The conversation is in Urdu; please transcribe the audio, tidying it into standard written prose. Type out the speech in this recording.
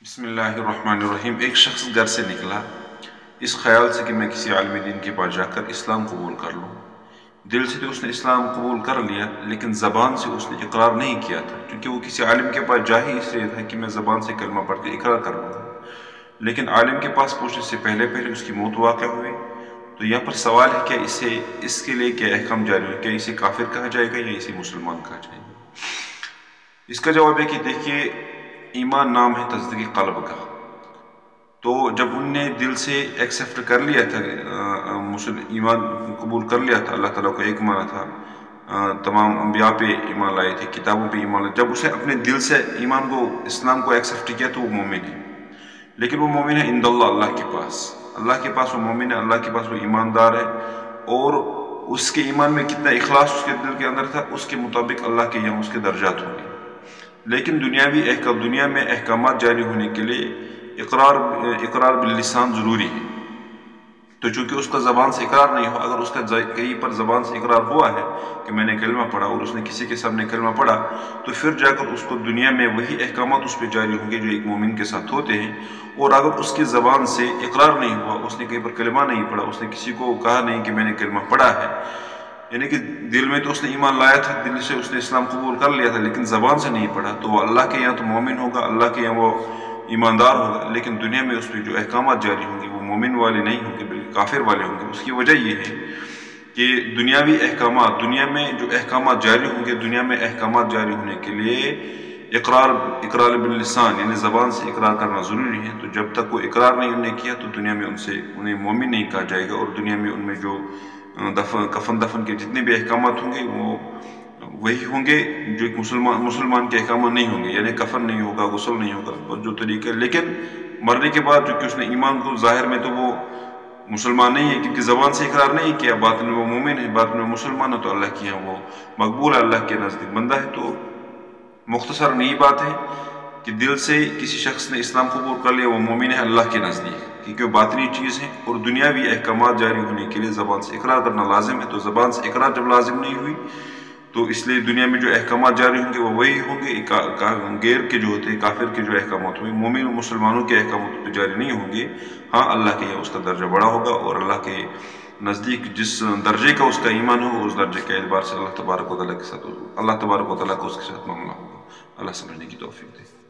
بسم اللہ الرحمن الرحیم۔ ایک شخص گھر سے نکلا اس خیال سے کہ میں کسی عالم دین کے پاس جا کر اسلام قبول کر لوں۔ دل سے تو اس نے اسلام قبول کر لیا، لیکن زبان سے اس نے اقرار نہیں کیا تھا، کیونکہ وہ کسی عالم کے پاس جا ہی اس لیے تھا کہ میں زبان سے کلمہ پڑھ کے اقرار کر لوں گا۔ لیکن عالم کے پاس پہنچنے سے پہلے اس کی موت واقع ہوئی۔ تو یہاں پر سوال ہے کہ اس کے لیے کیا احکام جاری ہے؟ کیا اسے کافر کہا جائے گا یا اسے مسلمان کہا جائے گا؟ اس کا جواب ہے کہ دیکھیے، ایمان نام ہے تصدیق قلب کا۔ تو جب ان نے دل سے ایکسیپٹ کر لیا تھا، ایمان قبول کر لیا تھا، اللہ تعالیٰ کو ایک مانا تھا، تمام انبیاء پہ ایمان لائے تھے، کتابوں پہ ایمان لائے، جب اسے اپنے دل سے ایمان کو، اسلام کو ایکسیپٹ کیا تو وہ مومن ہے۔ لیکن وہ مومن ہے عند اللہ، اللہ کے پاس وہ مومن ہے، اللہ کے پاس وہ ایماندار ہے، اور اس کے ایمان میں کتنا اخلاص اس کے دل کے اندر تھا، اس کے مطابق اللہ کے یہاں اس کے درجات ہوں گے۔ لیکن دنیا میں احکامات جاری ہونے کے لیے اقرار باللسان ضروری ہے۔ تو چونکہ اس کا زبان سے اقرار نہیں ہوا، اگر اس کا کہیں پر زبان سے اقرار ہوا ہے کہ میں نے کلمہ پڑھا اور اس نے کسی کے سامنے کلمہ پڑھا، تو پھر جا کر اس کو دنیا میں وہی احکامات اس پہ جاری ہوں گے جو ایک مومن کے ساتھ ہوتے ہیں۔ اور اگر اس کی زبان سے اقرار نہیں ہوا، اس نے کہیں پر کلمہ نہیں پڑھا، اس نے کسی کو کہا نہیں کہ میں نے کلمہ پڑھا ہے، یعنی کہ دل میں تو اس نے ایمان لایا تھا، دل سے اس نے اسلام قبول کر لیا تھا، لیکن زبان سے نہیں پڑھا، تو وہ اللہ کے یہاں تو مومن ہوگا، اللہ کے یہاں وہ ایماندار ہوگا، لیکن دنیا میں اس پہ جو احکامات جاری ہوں گے وہ مومن والے نہیں ہوں گے بلکہ کافر والے ہوں گے۔ اس کی وجہ یہ ہے کہ دنیاوی احکامات، دنیا میں جو احکامات جاری ہوں گے، دنیا میں احکامات جاری ہونے کے لیے اقرار باللسان یعنی زبان سے اقرار کرنا ضروری ہے۔ تو جب تک وہ اقرار نہیں انہوں نے کیا تو دنیا میں انہیں مومن نہیں کہا جائے گا، اور دنیا میں ان میں جو کفن دفن کے جتنے بھی احکامات ہوں گے وہ وہی ہوں گے جو ایک مسلمان کے احکامات نہیں ہوں گے، یعنی کفن نہیں ہوگا، غسل نہیں ہوگا، اور جو طریقہ، لیکن مرنے کے بعد چونکہ اس نے ایمان کو ظاہر میں تو وہ مسلمان نہیں ہے، کیونکہ زبان سے اقرار نہیں کیا، باطن میں وہ مومن ہے، باطن میں مسلمان ہے، تو اللہ کے یہاں وہ مقبول، اللہ کے نزدیک بندہ ہے۔ تو مختصر یہی بات ہے کہ دل سے کسی شخص نے اسلام قبول کر لیا، وہ مومن ہے اللہ کے نزدیک، کیونکہ وہ باطنی چیز ہے، اور دنیاوی احکامات جاری ہونے کے لیے زبان سے اقرار کرنا لازم ہے۔ تو زبان سے اقرار جب لازم نہیں ہوئی تو اس لیے دنیا میں جو احکامات جاری ہوں گے وہ وہی ہوں گے، غیر کے جو ہوتے ہیں، کافر کے جو احکامات ہوئے، مومن و مسلمانوں کے احکامات پہ جاری نہیں ہوں گے۔ ہاں، اللہ کے یہاں اس کا درجہ بڑا ہوگا، اور اللہ کے نزدیک جس درجے کا اس کا ایمان ہوگا، اس درجے کے اعتبار سے اللہ تبارک و تعالیٰ کو اس کے ساتھ معاملہ ہوگا۔ اللہ سمجھنے کی توفیق دے۔